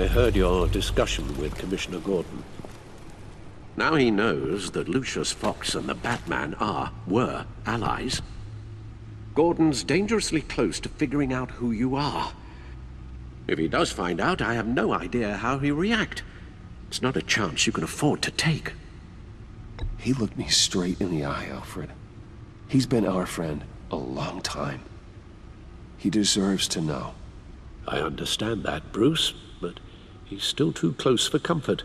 I heard your discussion with Commissioner Gordon. Now he knows that Lucius Fox and the Batman were allies. Gordon's dangerously close to figuring out who you are. If he does find out, I have no idea how he'll react. It's not a chance you can afford to take. He looked me straight in the eye, Alfred. He's been our friend a long time. He deserves to know. I understand that, Bruce, but he's still too close for comfort.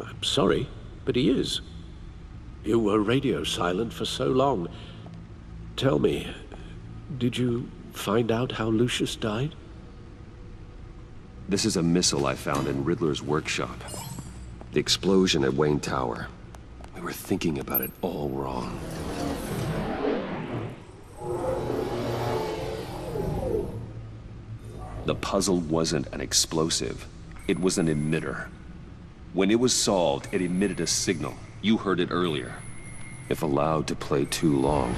I'm sorry, but he is. You were radio silent for so long. Tell me, did you find out how Lucius died? This is a missile I found in Riddler's workshop. The explosion at Wayne Tower. We were thinking about it all wrong. The puzzle wasn't an explosive. It was an emitter. When it was solved, it emitted a signal. You heard it earlier. If allowed to play too long,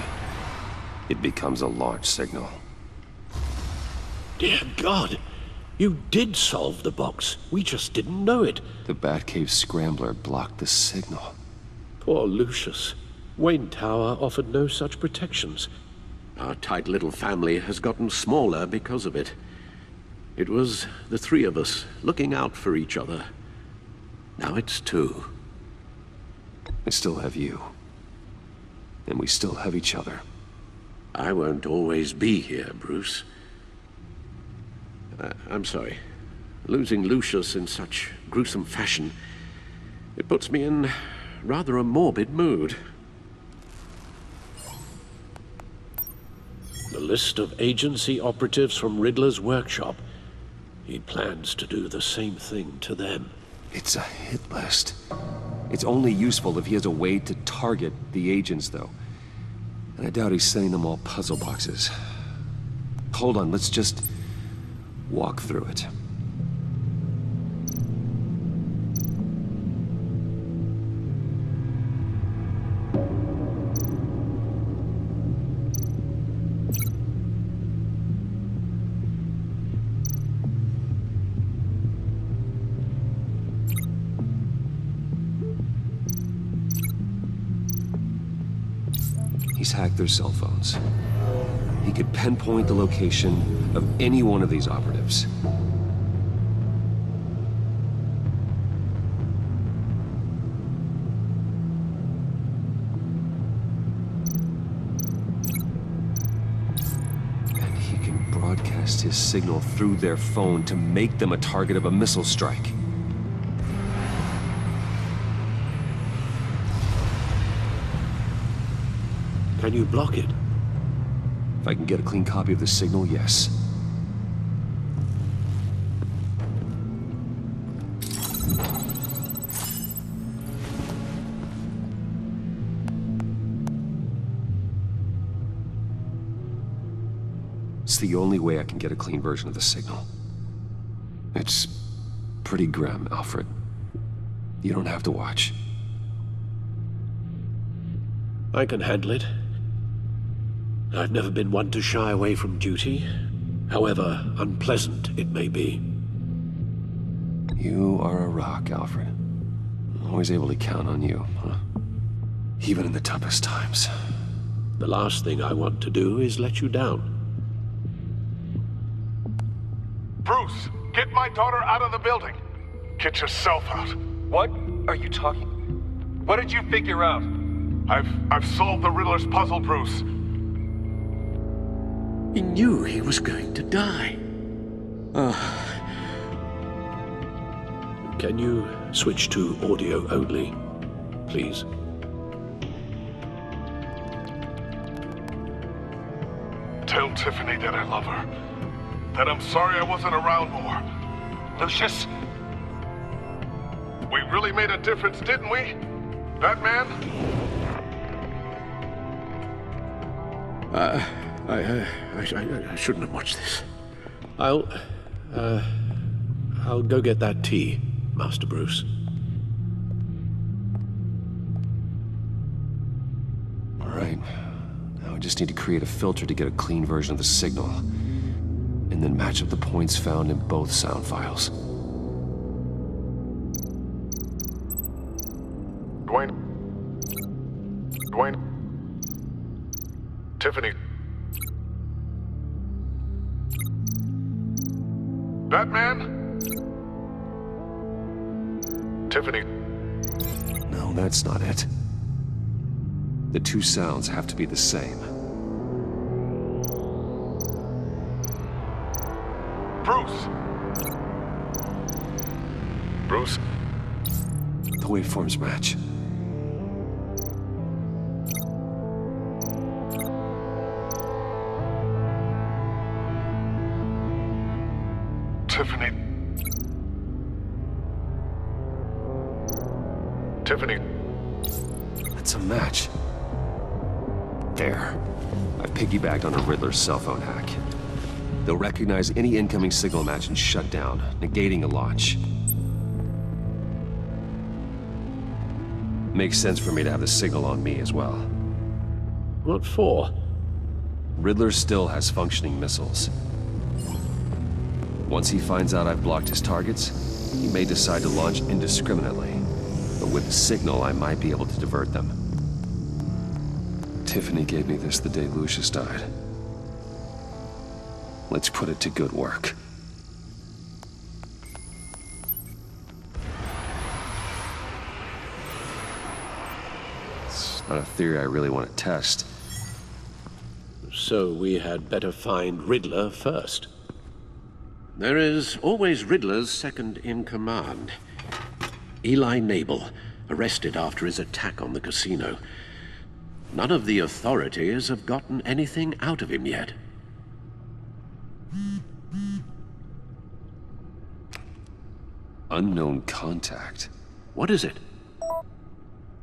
it becomes a launch signal. Dear God! You did solve the box. We just didn't know it. The Batcave scrambler blocked the signal. Poor Lucius. Wayne Tower offered no such protections. Our tight little family has gotten smaller because of it. It was the three of us looking out for each other. Now it's two. I still have you. And we still have each other. I won't always be here, Bruce. I'm sorry. Losing Lucius in such gruesome fashion, it puts me in rather a morbid mood. The list of agency operatives from Riddler's workshop. He plans to do the same thing to them. It's a hit list. It's only useful if he has a way to target the agents, though. And I doubt he's sending them all puzzle boxes. Hold on, let's just walk through it. He's hacked their cell phones. He could pinpoint the location of any one of these operatives. And he can broadcast his signal through their phone to make them a target of a missile strike. Can you block it? If I can get a clean copy of the signal, yes. It's the only way I can get a clean version of the signal. It's pretty grim, Alfred. You don't have to watch. I can handle it. I've never been one to shy away from duty, however unpleasant it may be. You are a rock, Alfred. Always able to count on you, huh? Even in the toughest times. The last thing I want to do is let you down. Bruce, get my daughter out of the building. Get yourself out. What are you talking? What did you figure out? I've solved the Riddler's puzzle, Bruce. He knew he was going to die. Can you switch to audio only, please? Tell Tiffany that I love her. That I'm sorry I wasn't around more. Lucius? We really made a difference, didn't we? Batman? I shouldn't have watched this. I'll go get that tea, Master Bruce. All right. Now I just need to create a filter to get a clean version of the signal. and then match up the points found in both sound files. Dwayne. Tiffany. Batman? Tiffany. No, that's not it. The two sounds have to be the same. Bruce. Bruce. The waveforms match. Tiffany. Tiffany. That's a match. There. I've piggybacked on a Riddler's cell phone hack. They'll recognize any incoming signal match and shut down, negating a launch. Makes sense for me to have the signal on me as well. What for? Riddler still has functioning missiles. Once he finds out I've blocked his targets, he may decide to launch indiscriminately. But with the signal, I might be able to divert them. Tiffany gave me this the day Lucius died. Let's put it to good work. It's not a theory I really want to test. So we had better find Riddler first. There is always Riddler's second in command. Eli Nabel, arrested after his attack on the casino. None of the authorities have gotten anything out of him yet. Unknown contact. What is it?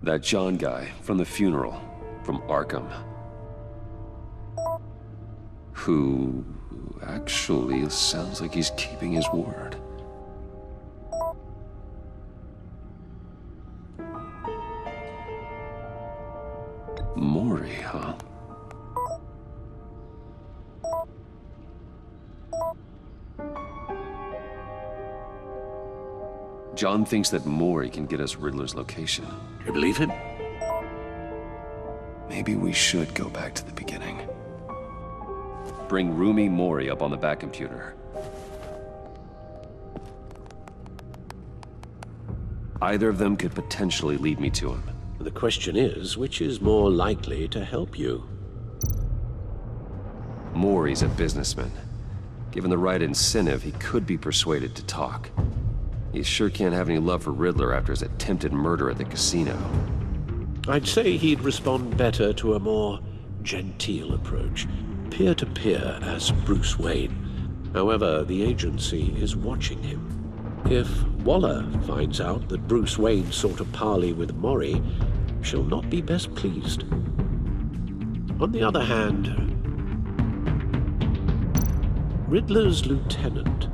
That John guy from the funeral, from Arkham. Who actually sounds like he's keeping his word. Maury, huh? John thinks that Maury can get us Riddler's location. You believe him? Maybe we should go back to the beginning. Bring Rumi Maury up on the back computer. Either of them could potentially lead me to him. The question is, which is more likely to help you? Maury's a businessman. Given the right incentive, he could be persuaded to talk. He sure can't have any love for Riddler after his attempted murder at the casino. I'd say he'd respond better to a more genteel approach. Peer-to-peer as Bruce Wayne. However, the agency is watching him. If Waller finds out that Bruce Wayne sought a parley with Maury, she'll not be best pleased. On the other hand, Riddler's lieutenant,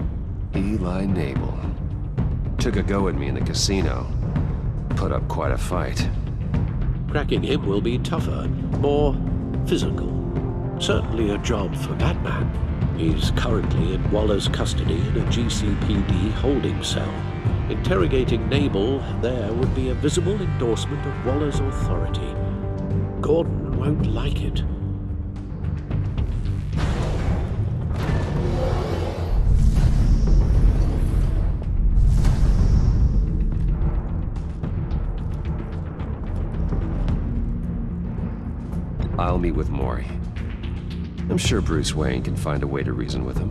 Eli Nabel, took a go at me in the casino. Put up quite a fight. cracking him will be tougher, more physical. Certainly a job for Batman. He's currently in Waller's custody in a GCPD holding cell. Interrogating Nabel there would be a visible endorsement of Waller's authority. Gordon won't like it. I'll meet with Maury. I'm sure Bruce Wayne can find a way to reason with him.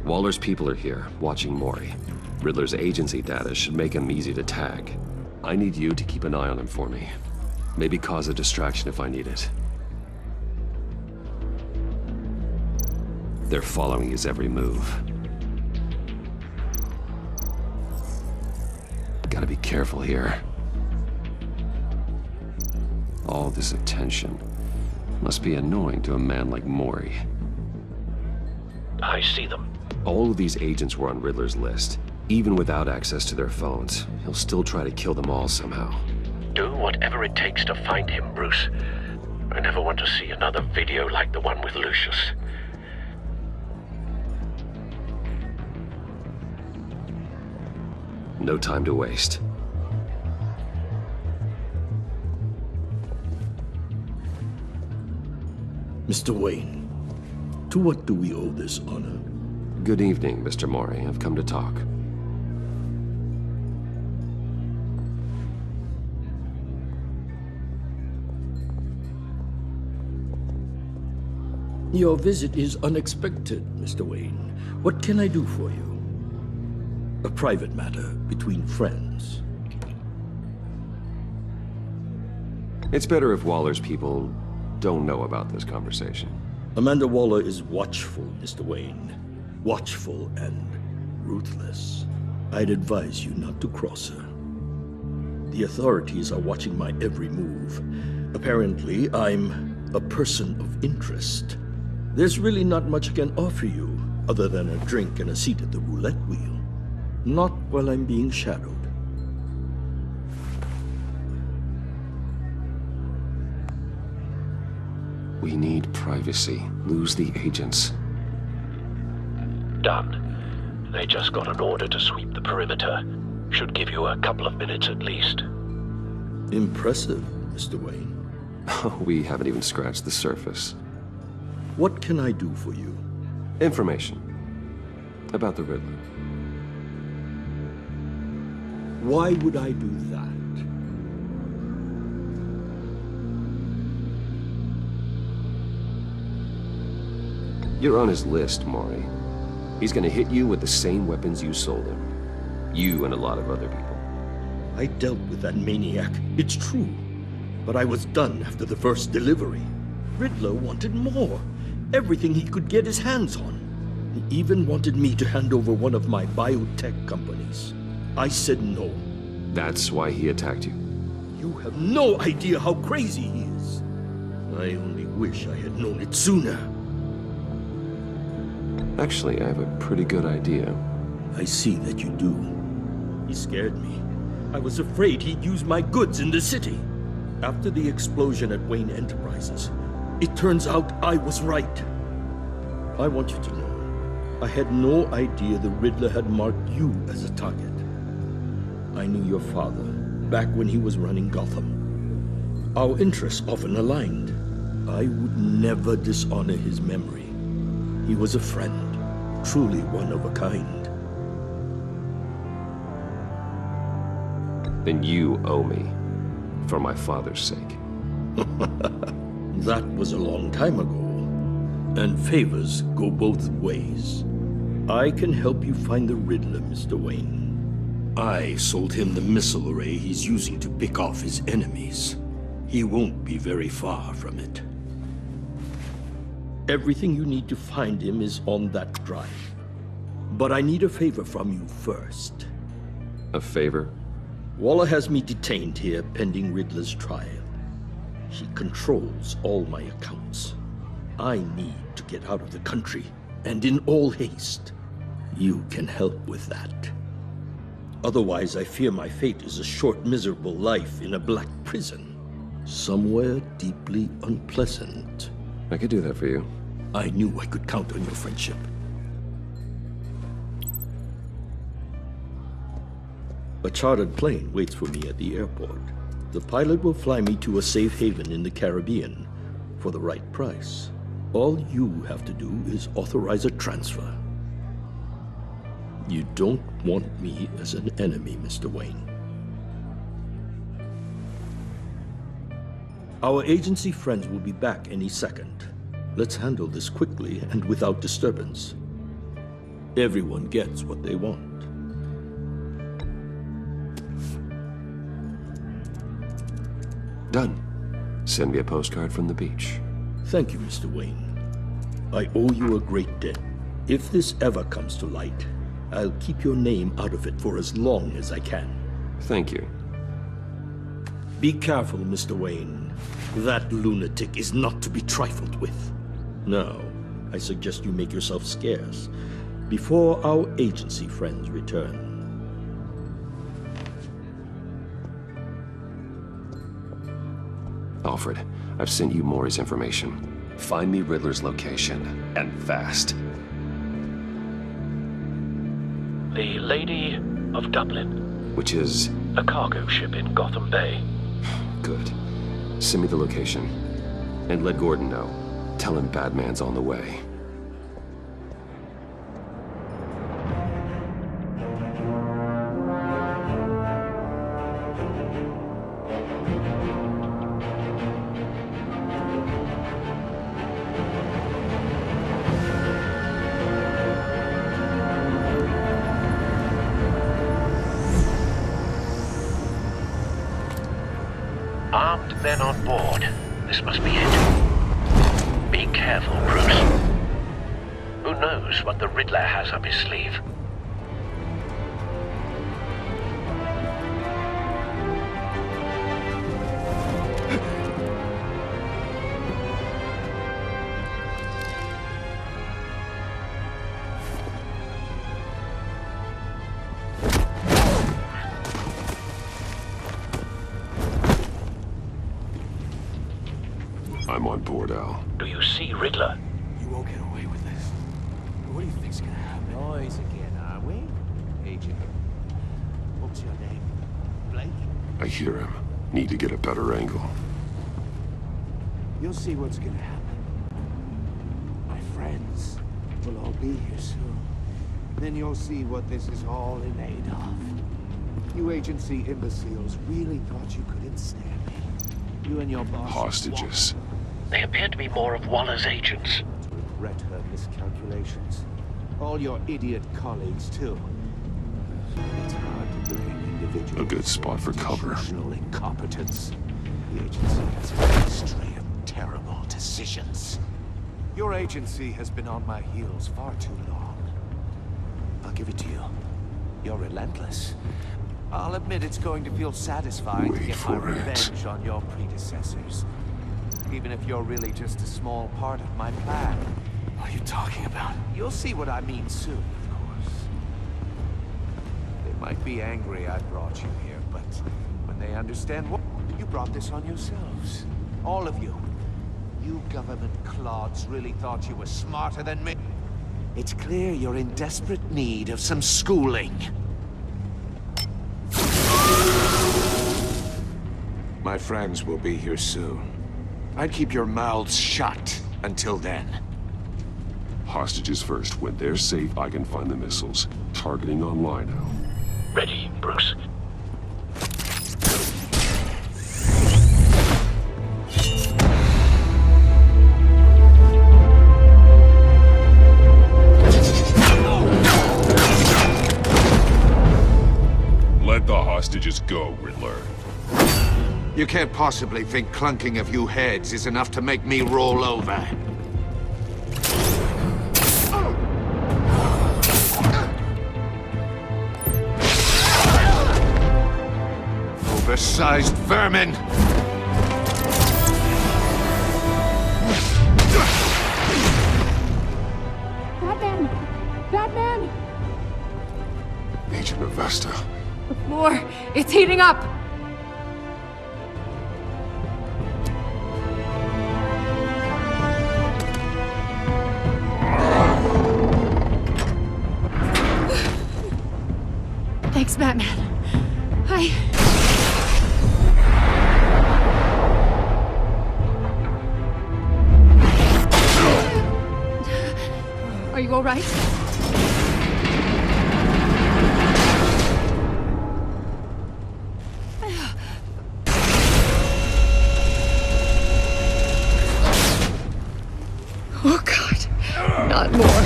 Waller's people are here, watching Maury. Riddler's agency data should make him easy to tag. I need you to keep an eye on him for me. Maybe cause a distraction if I need it. They're following his every move. Gotta be careful here. All this attention must be annoying to a man like Mori. I see them. All of these agents were on Riddler's list. Even without access to their phones, he'll still try to kill them all somehow. Do whatever it takes to find him, Bruce. I never want to see another video like the one with Lucius. No time to waste. Mr. Wayne, to what do we owe this honor? Good evening, Mr. Mori. I've come to talk. Your visit is unexpected, Mr. Wayne. What can I do for you? A private matter between friends. It's better if Waller's people don't know about this conversation. Amanda Waller is watchful, Mr. Wayne. Watchful and ruthless. I'd advise you not to cross her. The authorities are watching my every move. Apparently, I'm a person of interest. There's really not much I can offer you, other than a drink and a seat at the roulette wheel. Not while I'm being shadowed. We need privacy. Lose the agents. Done. They just got an order to sweep the perimeter. Should give you a couple of minutes at least. Impressive, Mr. Wayne. We haven't even scratched the surface. What can I do for you? Information about the Riddler. Why would I do that? You're on his list, Mori. He's gonna hit you with the same weapons you sold him. You and a lot of other people. I dealt with that maniac, it's true. But I was done after the first delivery. Riddler wanted more. Everything he could get his hands on. He even wanted me to hand over one of my biotech companies. I said no. That's why he attacked you. You have no idea how crazy he is. I only wish I had known it sooner. Actually, I have a pretty good idea. I see that you do. He scared me. I was afraid he'd use my goods in the city. After the explosion at Wayne Enterprises, it turns out I was right. I want you to know, I had no idea the Riddler had marked you as a target. I knew your father, back when he was running Gotham. Our interests often aligned. I would never dishonor his memory. He was a friend, truly one of a kind. Then you owe me, for my father's sake. That was a long time ago, and favors go both ways. I can help you find the Riddler, Mr. Wayne. I sold him the missile array he's using to pick off his enemies. He won't be very far from it. Everything you need to find him is on that drive. But I need a favor from you first. A favor? Waller has me detained here pending Riddler's trial. He controls all my accounts. I need to get out of the country, and in all haste. You can help with that. Otherwise, I fear my fate is a short, miserable life in a black prison. Somewhere deeply unpleasant. I could do that for you. I knew I could count on your friendship. A chartered plane waits for me at the airport. The pilot will fly me to a safe haven in the Caribbean for the right price. All you have to do is authorize a transfer. You don't want me as an enemy, Mr. Wayne. Our agency friends will be back any second. Let's handle this quickly and without disturbance. Everyone gets what they want. Done. Send me a postcard from the beach. Thank you, Mr. Wayne. I owe you a great debt. If this ever comes to light, I'll keep your name out of it for as long as I can. Thank you. Be careful, Mr. Wayne. That lunatic is not to be trifled with. Now, I suggest you make yourself scarce before our agency friends return. Alfred, I've sent you Maury's information. Find me Riddler's location, and fast. The Lady of Dublin. Which is... A cargo ship in Gotham Bay. Good. Send me the location. And let Gordon know. Tell him Batman's on the way. Armed men on board. This must be it. Be careful, Bruce. Who knows what the Riddler has up his sleeve? I'm on board, Al. Do you see Riddler? You won't get away with this. What do you think's gonna happen? Noise again, are we? Agent. What's your name? Blake? I hear him. Need to get a better angle. You'll see what's gonna happen. My friends will all be here soon. Then you'll see what this is all in aid of. You agency imbeciles really thought you could ensnare me. You and your boss... Hostages. They appear to be more of Waller's agents. Regret her miscalculations. All your idiot colleagues, too. It's hard to bring individuals... A good spot for cover. Institutional incompetence. The agency has a history of terrible decisions. Your agency has been on my heels far too long. I'll give it to you. You're relentless. I'll admit it's going to feel satisfying to get my revenge on your predecessors. Even if you're really just a small part of my plan. What are you talking about? You'll see what I mean soon, of course. They might be angry I brought you here, but when they understand what... You brought this on yourselves. All of you. You government clods really thought you were smarter than me. It's clear you're in desperate need of some schooling. My friends will be here soon. I'd keep your mouths shut until then. Hostages first. When they're safe, I can find the missiles. Targeting online now. Ready, Bruce. Let the hostages go, Riddler. You can't possibly think clunking a few heads is enough to make me roll over. Oversized vermin! Batman! Batman! Agent Avesta. The floor, it's heating up! Thanks, Batman. Are you all right? Oh, God. Not more.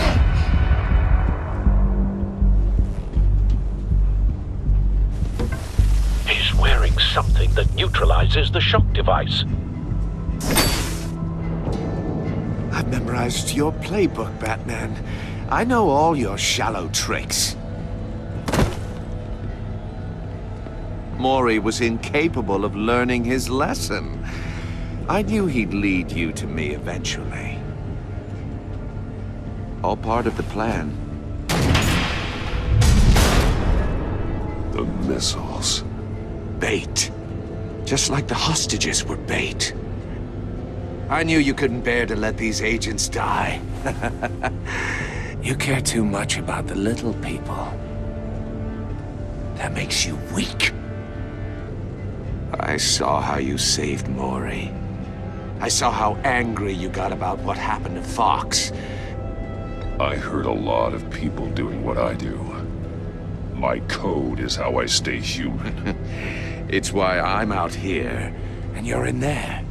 Something that neutralizes the shock device. I've memorized your playbook, Batman. I know all your shallow tricks. Mori was incapable of learning his lesson. I knew he'd lead you to me eventually. All part of the plan. The missiles. Bait. Just like the hostages were bait. I knew you couldn't bear to let these agents die. You care too much about the little people. That makes you weak. I saw how you saved Mori. I saw how angry you got about what happened to Fox. I heard a lot of people doing what I do. My code is how I stay human. It's why I'm out here, and you're in there.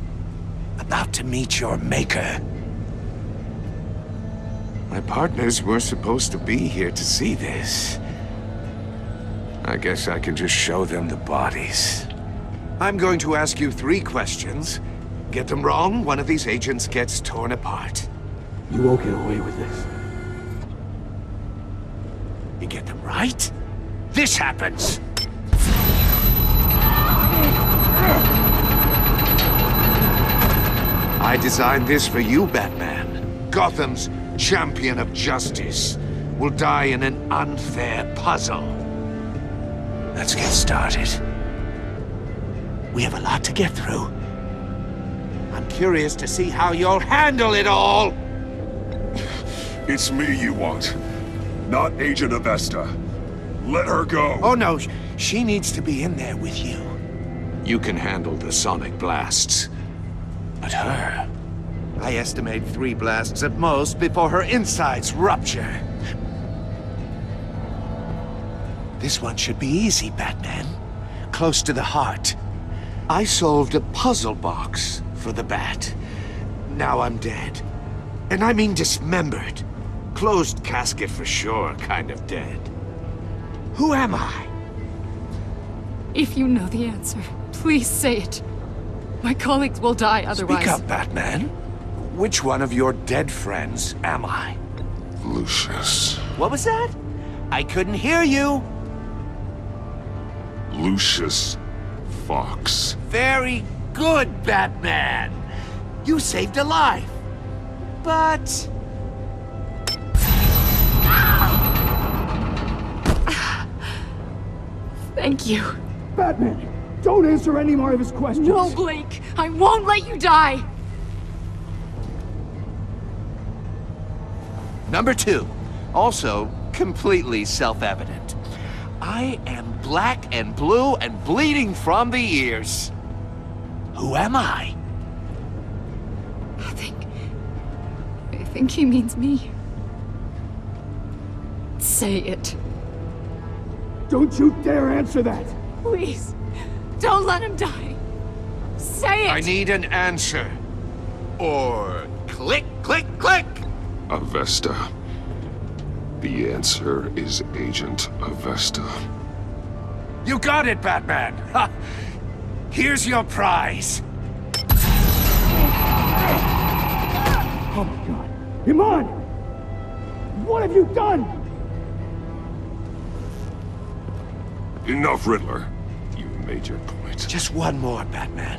About to meet your maker. My partners were supposed to be here to see this. I guess I can just show them the bodies. I'm going to ask you 3 questions. Get them wrong, one of these agents gets torn apart. You won't get away with this. You get them right, this happens! I designed this for you, Batman. Gotham's champion of justice will die in an unfair puzzle. Let's get started. We have a lot to get through. I'm curious to see how you'll handle it all! It's me you want, not Agent Avesta. Let her go! Oh no, she needs to be in there with you. You can handle the sonic blasts. But her... I estimate 3 blasts at most before her insides rupture. This one should be easy, Batman. Close to the heart. I solved a puzzle box for the Bat. Now I'm dead. And I mean dismembered. Closed casket for sure, kind of dead. Who am I? If you know the answer, please say it. My colleagues will die otherwise. Speak up, Batman. Which one of your dead friends am I? Lucius. What was that? I couldn't hear you. Lucius Fox. Very good, Batman. You saved a life. But... Thank you. Batman, don't answer any more of his questions. No, Blake. I won't let you die. Number 2. Also completely self-evident. I am black and blue and bleeding from the ears. Who am I? I think he means me. Say it. Don't you dare answer that! Please. Don't let him die. Say it! I need an answer. Or click, click, click! Avesta. The answer is Agent Avesta. You got it, Batman! Ha! Here's your prize. Oh my god. Iman! What have you done? Enough, Riddler. You made your point. Just one more, Batman.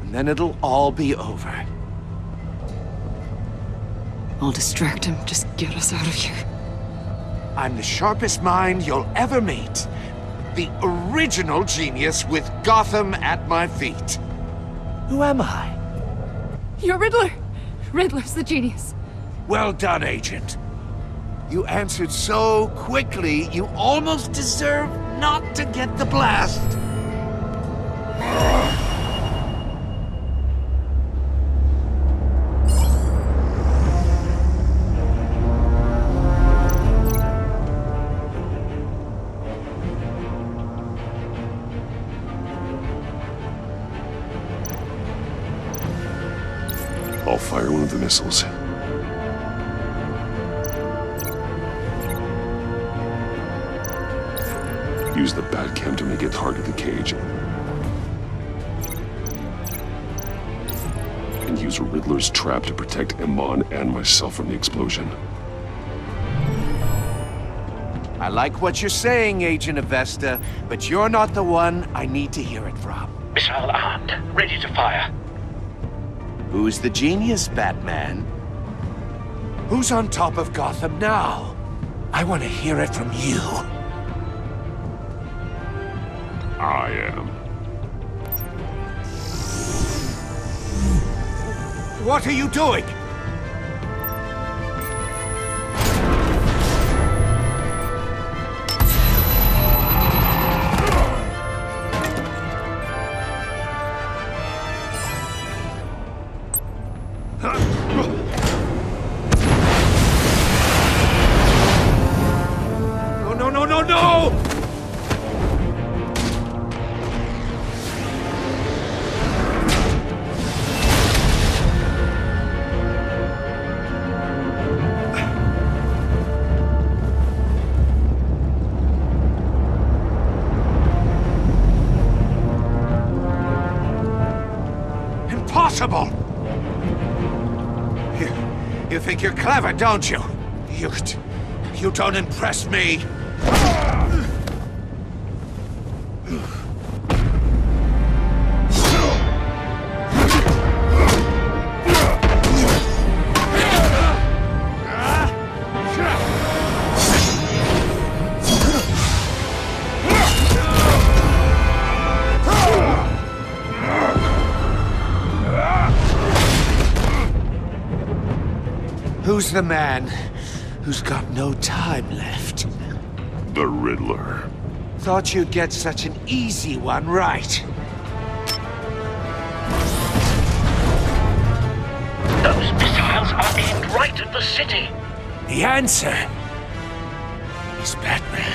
And then it'll all be over. I'll distract him. Just get us out of here. I'm the sharpest mind you'll ever meet. The original genius with Gotham at my feet. Who am I? You're Riddler. Riddler's the genius. Well done, Agent. You answered so quickly, you almost deserve not to get the blast. I'll fire one of the missiles. Use the Batcam to make it target the cage. and use Riddler's trap to protect Iman and myself from the explosion. I like what you're saying, Agent Avesta, but you're not the one I need to hear it from. Missile armed, ready to fire. Who's the genius, Batman? Who's on top of Gotham now? I want to hear it from you. I am. What are you doing? Impossible! You think you're clever, don't you? You don't impress me. Who's the man who's got no time left? The Riddler. Thought you'd get such an easy one right. Those missiles are aimed right at the city. The answer is Batman.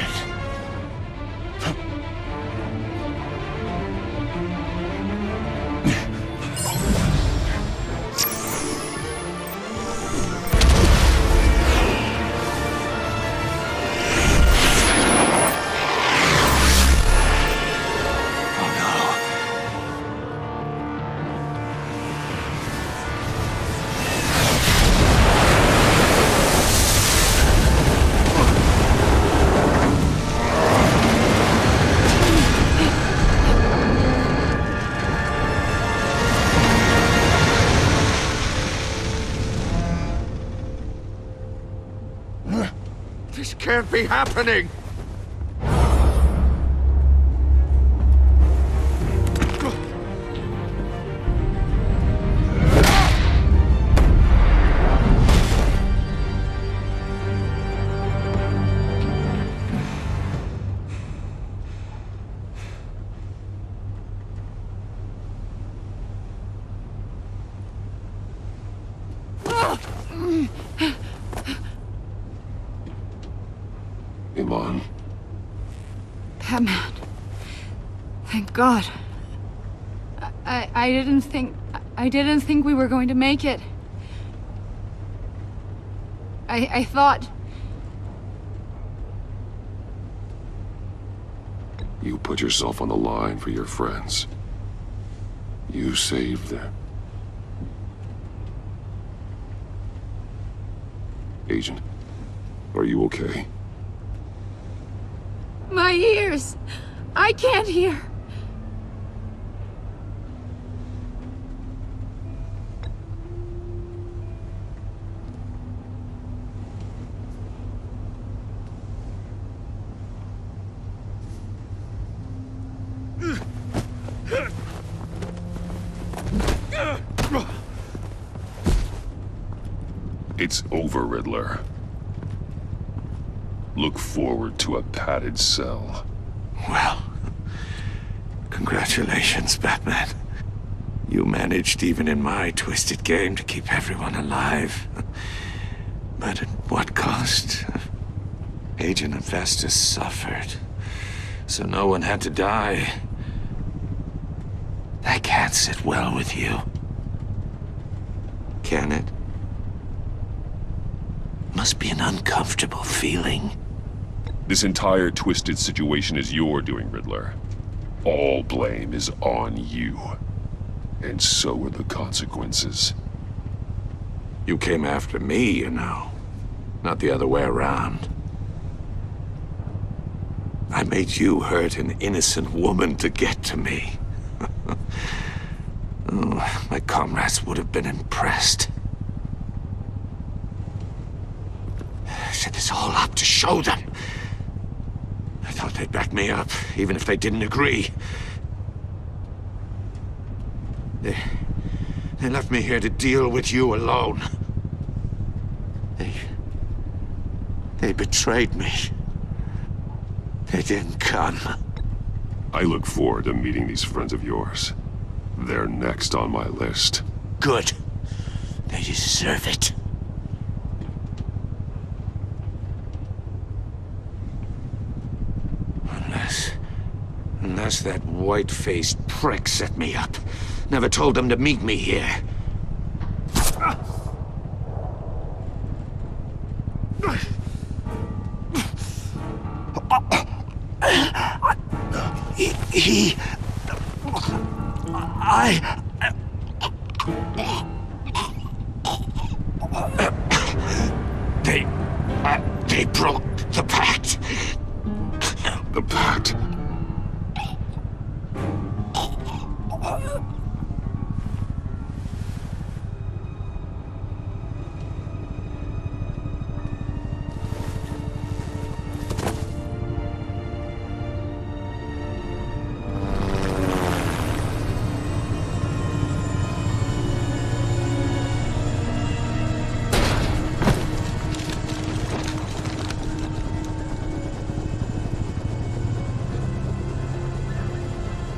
This can't be happening! Iman. Batman. Thank God. I didn't think we were going to make it. I thought... You put yourself on the line for your friends. You saved them. Agent, are you okay? My ears! I can't hear! It's over, Riddler. Look forward to a padded cell. Well, congratulations, Batman. You managed, even in my twisted game, to keep everyone alive. But at what cost? Agent Avesta suffered, so no one had to die. That can't sit well with you. Can it? Must be an uncomfortable feeling. This entire twisted situation is your doing, Riddler. All blame is on you. And so were the consequences. You came after me, you know. Not the other way around. I made you hurt an innocent woman to get to me. Oh, my comrades would have been impressed. I set this all up to show them. I thought they'd back me up, even if they didn't agree. They left me here to deal with you alone. They betrayed me. They didn't come. I look forward to meeting these friends of yours. They're next on my list. Good. They deserve it. Unless that white-faced prick set me up. Never told them to meet me here. They broke the pact. The pact?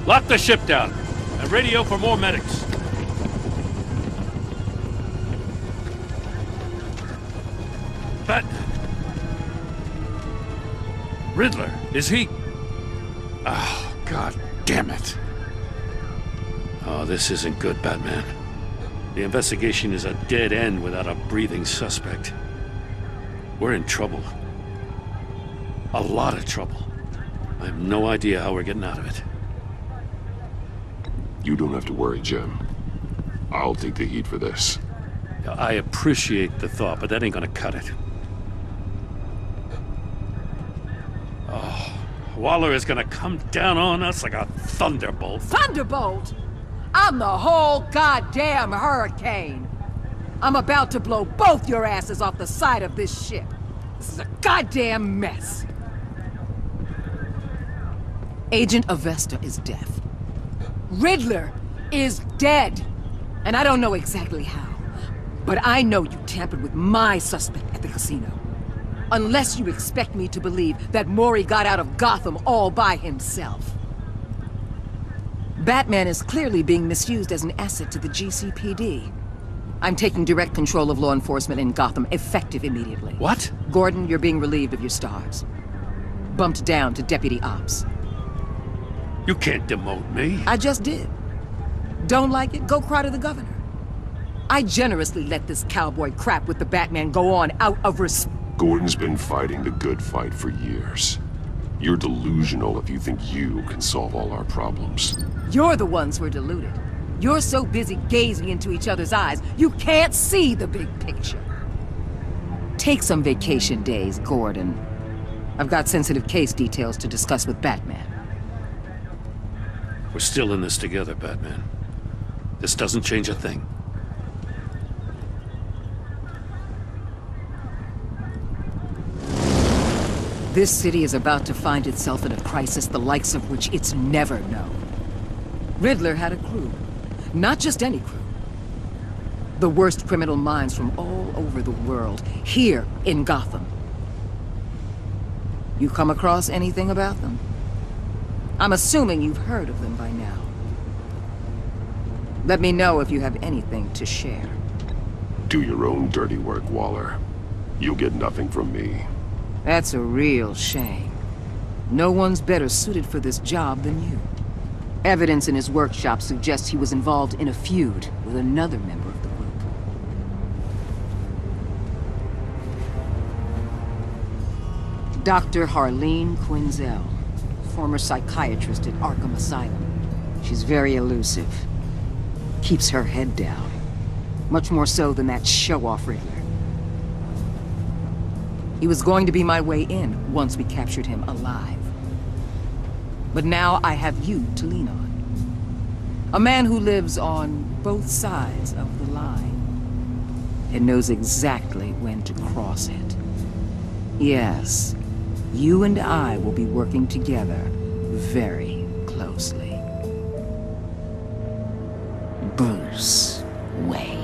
Lock the ship down, and radio for more medics. But... Riddler, is he... Oh, God damn it. Oh, this isn't good, Batman. The investigation is a dead end without a breathing suspect. We're in trouble. A lot of trouble. I have no idea how we're getting out of it. You don't have to worry, Jim. I'll take the heat for this. I appreciate the thought, but that ain't gonna cut it. Oh, Waller is gonna come down on us like a thunderbolt. Thunderbolt? I'm the whole goddamn hurricane. I'm about to blow both your asses off the side of this ship. This is a goddamn mess. Agent Avesta is deaf. Riddler is dead. And I don't know exactly how. But I know you tampered with my suspect at the casino. Unless you expect me to believe that Mori got out of Gotham all by himself. Batman is clearly being misused as an asset to the GCPD. I'm taking direct control of law enforcement in Gotham, effective immediately. What? Gordon, you're being relieved of your stars. Bumped down to Deputy Ops. You can't demote me. I just did. Don't like it? Go cry to the governor. I generously let this cowboy crap with the Batman go on out of respect. Gordon's been fighting the good fight for years. You're delusional if you think you can solve all our problems. You're the ones who are deluded. You're so busy gazing into each other's eyes, you can't see the big picture. Take some vacation days, Gordon. I've got sensitive case details to discuss with Batman. We're still in this together, Batman. This doesn't change a thing. This city is about to find itself in a crisis the likes of which it's never known. Riddler had a crew. Not just any crew. The worst criminal minds from all over the world, here in Gotham. You come across anything about them? I'm assuming you've heard of them by now. Let me know if you have anything to share. Do your own dirty work, Waller. You'll get nothing from me. That's a real shame. No one's better suited for this job than you. Evidence in his workshop suggests he was involved in a feud with another member of the group. Dr. Harleen Quinzel, former psychiatrist at Arkham Asylum. She's very elusive. keeps her head down. Much more so than that show-off Riddler. He was going to be my way in once we captured him alive. But now I have you to lean on. A man who lives on both sides of the line and knows exactly when to cross it. Yes, you and I will be working together very closely. Bruce Wayne.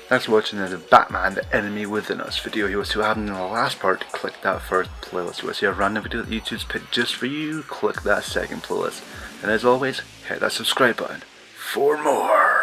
Thanks for watching the Batman The Enemy Within Us video. If you want to see what happened in the last part, click that first playlist. If you want to see a random video that YouTube's picked just for you, click that second playlist. And as always, hit that subscribe button for more.